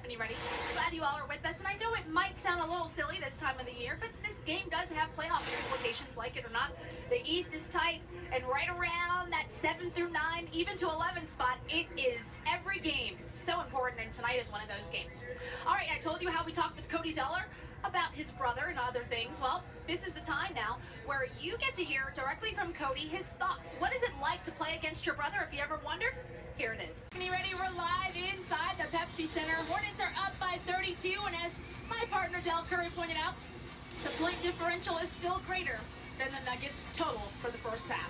Stephanie Ready. Glad you all are with us, and I know it might sound a little silly this time of the year, but this game does have playoff implications, like it or not. The East is tight, and right around that 7 through 9, even to 11 spot, it is every game so important, and tonight is one of those games. All right, I told you how we talked with Cody Zeller about his brother and other things. Well, this is the time now where you get to hear directly from Cody his thoughts. What is it like to play against your brother, if you ever wondered? Here it is. Stephanie Ready, we're live inside the Pepsi Center. Hornets are up by 32, and as my partner Del Curry pointed out, the point differential is still greater than the Nuggets total for the first half.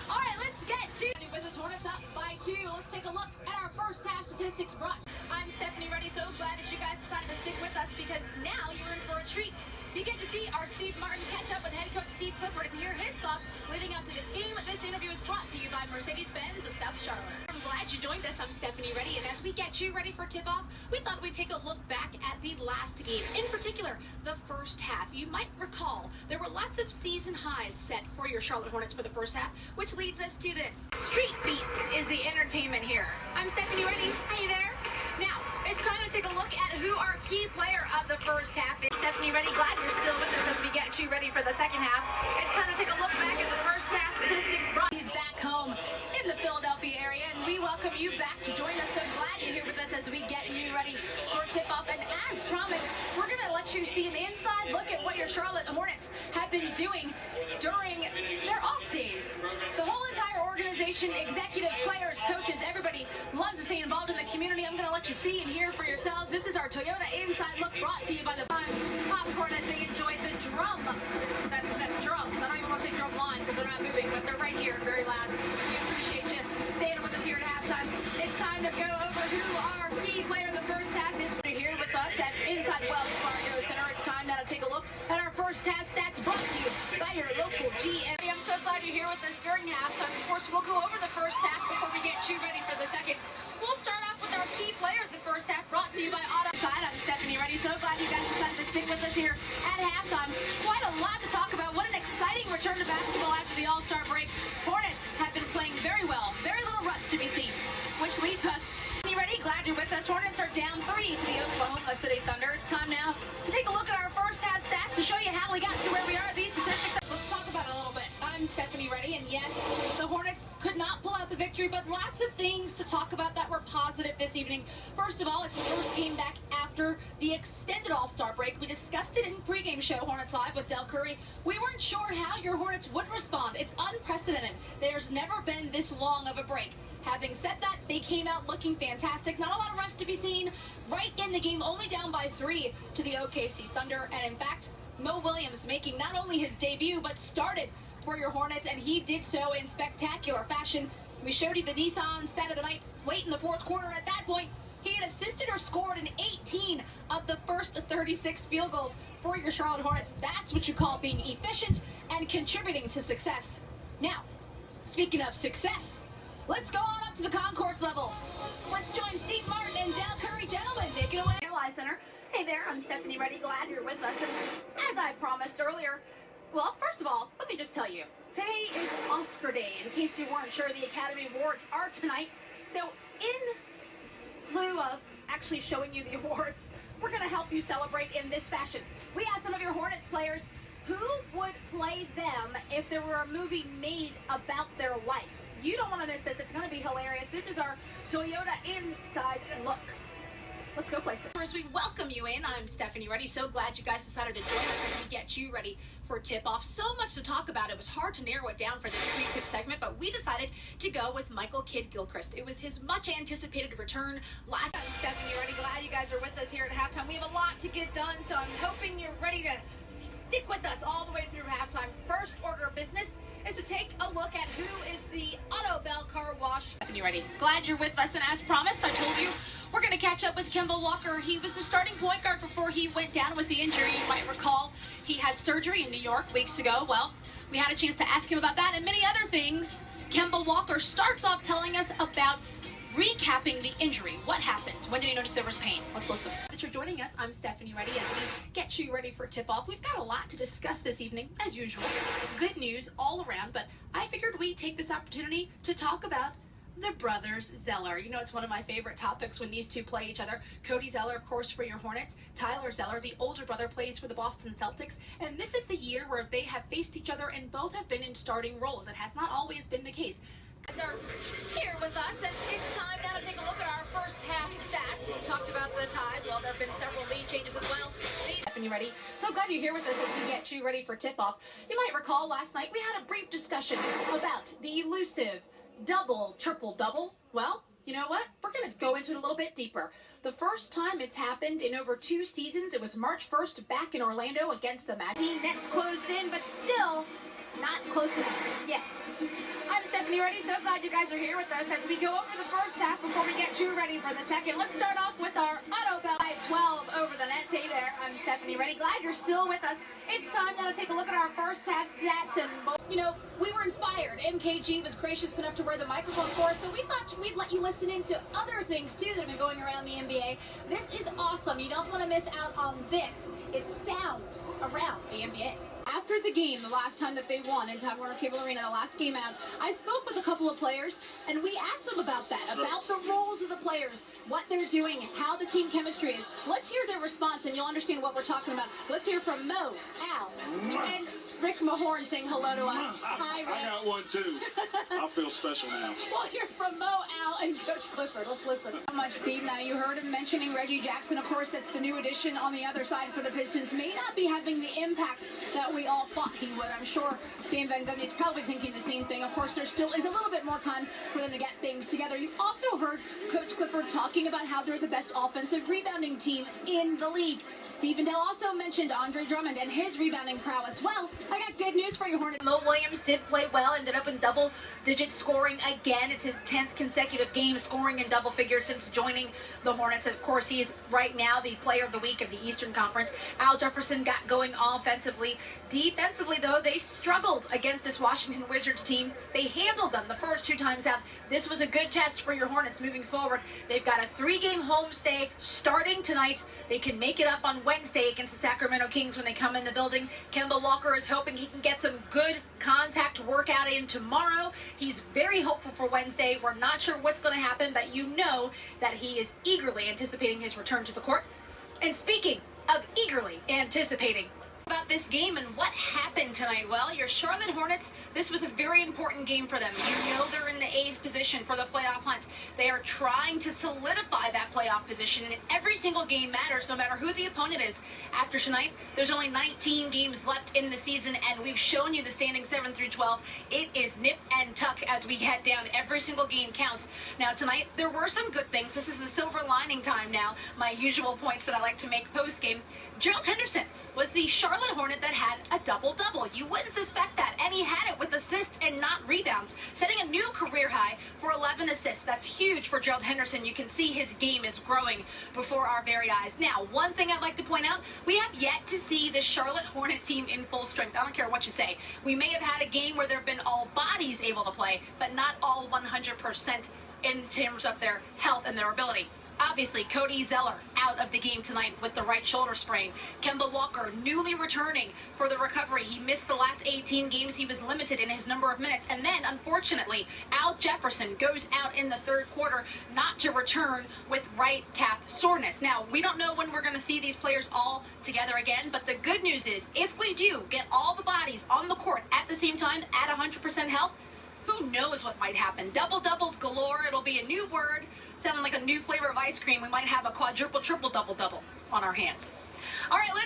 All right, let's get to with us. Hornets up by 2. Let's take a look at our first half statistics brought. I'm Stephanie Ready. So glad that you guys decided to stick with us, because now you're in for a treat. You get to see our Steve Martin catch up with head coach Steve Clifford and hear his thoughts leading up to this game. This interview is brought to you by Mercedes-Benz of South Charlotte. I'm glad you joined us. I'm Stephanie Ready, and as we get you ready for tip-off, we thought we'd take a look back at the last game, in particular, the first half. You might recall there were lots of season highs set for your Charlotte Hornets for the first half, which leads us to this. Street Beats is the entertainment here. I'm Stephanie Ready. Hey there. Now, it's time to take a look at who our key player of the first half is. Stephanie Ready, glad you're still with us as we get you ready for the second half. It's time to take a look back at the first half statistics. He's back home in the Philadelphia area, and we welcome you back to join us. So glad you're here with us as we get you ready for tip-off. And as promised, we're going to let you see an inside look at what your Charlotte Hornets have been doing during their off days. The whole entire organization, executives, players, coaches, everybody loves to stay involved in the community. I'm going to let you see and hear for yourselves. This is our Toyota Inside Look, brought to you by the Popcorn, as they enjoy the drum. That drums. I don't even want to say drum line because they're not moving, but they're right here, very loud. We appreciate you staying with us here at halftime. It's time to go over who our key player in the first half is. Here with us at Inside Wells Fargo Center. It's time now to take a look at our first half stats, brought to you by your local GM. I'm so glad you're here with us during halftime. Of course, we'll go over the first half before we get you ready for the second. We'll start off with our key player of the first half, brought to you by Auto Side. I'm Stephanie Ready. So glad you guys decided to stick with us here at halftime. Quite a lot to talk about. What an exciting return to basketball after the All-Star break. Hornets have been playing very well. Very little rust to be seen, which leads us. Ready? Glad you're with us. Hornets are down 3 to the Oklahoma City Thunder. It's time now to take a look at our first half stats to show you how we got to where we are. These statistics. Let's talk about it a little bit. I'm Stephanie Ready, and yes, the Hornets could not pull out the victory, but lots of things to talk about that were positive this evening. First of all, it's the first game back after the extended All-Star break. We discussed it in pregame show Hornets Live with Del Curry. We weren't sure how your Hornets would respond. It's unprecedented. There's never been this long of a break. Having said that, they came out looking fantastic. Not a lot of rust to be seen. Right in the game, only down by 3 to the OKC Thunder. And in fact, Mo Williams making not only his debut, but started for your Hornets, and he did so in spectacular fashion. We showed you the Nissan stat of the night late in the fourth quarter. At that point, he had assisted or scored in 18 of the first 36 field goals for your Charlotte Hornets. That's what you call being efficient and contributing to success. Now, speaking of success, let's go on up to the concourse level. Let's join Steve Martin and Del Curry. Gentlemen, take it away. Airline Center. Hey there, I'm Stephanie Ready. Glad you're with us. And as I promised earlier, well, first of all, let me just tell you, today is Oscar Day. In case you weren't sure, the Academy Awards are tonight. So in lieu of actually showing you the awards, we're going to help you celebrate in this fashion. We asked some of your Hornets players who would play them if there were a movie made about their life. You don't want to miss this. It's going to be hilarious. This is our Toyota Inside Look. Let's go places. First, we welcome you in. I'm Stephanie Ready. So glad you guys decided to join us as we get you ready for tip-off. So much to talk about. It was hard to narrow it down for this pre-tip segment, but we decided to go with Michael Kidd-Gilchrist. It was his much-anticipated return last. I'm Stephanie Ready. Glad you guys are with us here at halftime. We have a lot to get done, so I'm hoping you're ready to stick with us all the way through halftime. First order of business is to take a look at who is the Auto Bell Car Wash. Stephanie Ready. Glad you're with us, and as promised, I told you we're going to catch up with Kemba Walker. He was the starting point guard before he went down with the injury. You might recall he had surgery in New York weeks ago. Well, we had a chance to ask him about that and many other things. Kemba Walker starts off telling us about recapping the injury. What happened? When did you notice there was pain? Let's listen. That you're joining us. I'm Stephanie Ready as we get you ready for tip-off. We've got a lot to discuss this evening, as usual. Good news all around, but I figured we'd take this opportunity to talk about The brothers Zeller. You know, it's one of my favorite topics when these two play each other. Cody Zeller, of course, for your Hornets. Tyler Zeller, the older brother, plays for the Boston Celtics. And this is the year where they have faced each other and both have been in starting roles. It has not always been the case. Guys are here with us, and it's time now to take a look at our first half stats. We talked about the ties. Well, there have been several lead changes as well. You ready? So glad you're here with us as we get you ready for tip-off. You might recall last night we had a brief discussion about the elusive double, triple-double. Well, you know what? We're going to go into it a little bit deeper. The first time it's happened in over 2 seasons, it was March 1st back in Orlando against the Magic. Nets closed in, but still not close enough yet. I'm Stephanie Ready. So glad you guys are here with us as we go over the first half before we get you ready for the second. Let's start off with our auto bell by 12 over the net. Hey there, I'm Stephanie Ready. Glad you're still with us. It's time now to take a look at our first half stats. And, you know, we were inspired. MKG was gracious enough to wear the microphone for us, so we thought we'd let you listen into other things, too, that have been going around the NBA. This is awesome. You don't want to miss out on this. It sounds around the NBA. After the game, the last time that they won in Time Warner Cable Arena, the last game out, I spoke with a couple of players, and we asked them about that, about the roles of the players, what they're doing, how the team chemistry is. Let's hear their response, and you'll understand what we're talking about. Let's hear from Mo, Al, and Rick Mahorn saying hello to us. Hi, Rick. I got one, too. I feel special now. We'll hear from Mo, Al, and Coach Clifford. Let's listen. How much, Steve? Now, you heard him mentioning Reggie Jackson. Of course, that's the new addition on the other side for the Pistons. May not be having the impact that we all thought he would. I'm sure Stan Van Gundy's probably thinking the same thing. Of course, there still is a little bit more time for them to get things together. You've also heard Coach Clifford talking about how they're the best offensive rebounding team in the league. Stephen Dell also mentioned Andre Drummond and his rebounding prowess. Well, I got good news for you, Hornets. Mo Williams did play well, ended up in double-digit scoring again. It's his 10th consecutive game scoring in double figures since joining the Hornets. Of course, he is right now the player of the week of the Eastern Conference. Al Jefferson got going offensively. Defensively, though, they struggled against this Washington Wizards team. They handled them the first 2 times out. This was a good test for your Hornets moving forward. They've got a 3-game homestay starting tonight. They can make it up on Wednesday against the Sacramento Kings when they come in the building. Kemba Walker is hoping he can get some good contact workout in tomorrow. He's very hopeful for Wednesday. We're not sure what's going to happen, but you know that he is eagerly anticipating his return to the court. And speaking of eagerly anticipating about this game and what happened tonight, well, your Charlotte Hornets, this was a very important game for them. You know they're in the 8th position for the playoff hunt. They are trying to solidify that playoff position, and every single game matters no matter who the opponent is. After tonight, there's only 19 games left in the season, and we've shown you the standing 7 through 12. It is nip and tuck as we head down. Every single game counts. Now tonight, there were some good things. This is the silver lining time now, my usual points that I like to make post-game. Gerald Henderson was the Charlotte Hornet that had a double-double. You wouldn't suspect that, and he had it with assists and not rebounds, setting a new career high for 11 assists. That's huge for Gerald Henderson. You can see his game is growing before our very eyes. Now, one thing I'd like to point out, we have yet to see the Charlotte Hornet team in full strength. I don't care what you say. We may have had a game where there have been all bodies able to play, but not all 100% in terms of their health and their ability. Obviously, Cody Zeller out of the game tonight with the right shoulder sprain. Kemba Walker newly returning for the recovery. He missed the last 18 games. He was limited in his number of minutes. And then, unfortunately, Al Jefferson goes out in the 3rd quarter not to return with right calf soreness. Now, we don't know when we're going to see these players all together again, but the good news is if we do get all the bodies on the court at the same time at 100% health, who knows what might happen? Double-doubles galore. It'll be a new word, sounding like a new flavor of ice cream. We might have a quadruple, triple, double-double on our hands. All right, let's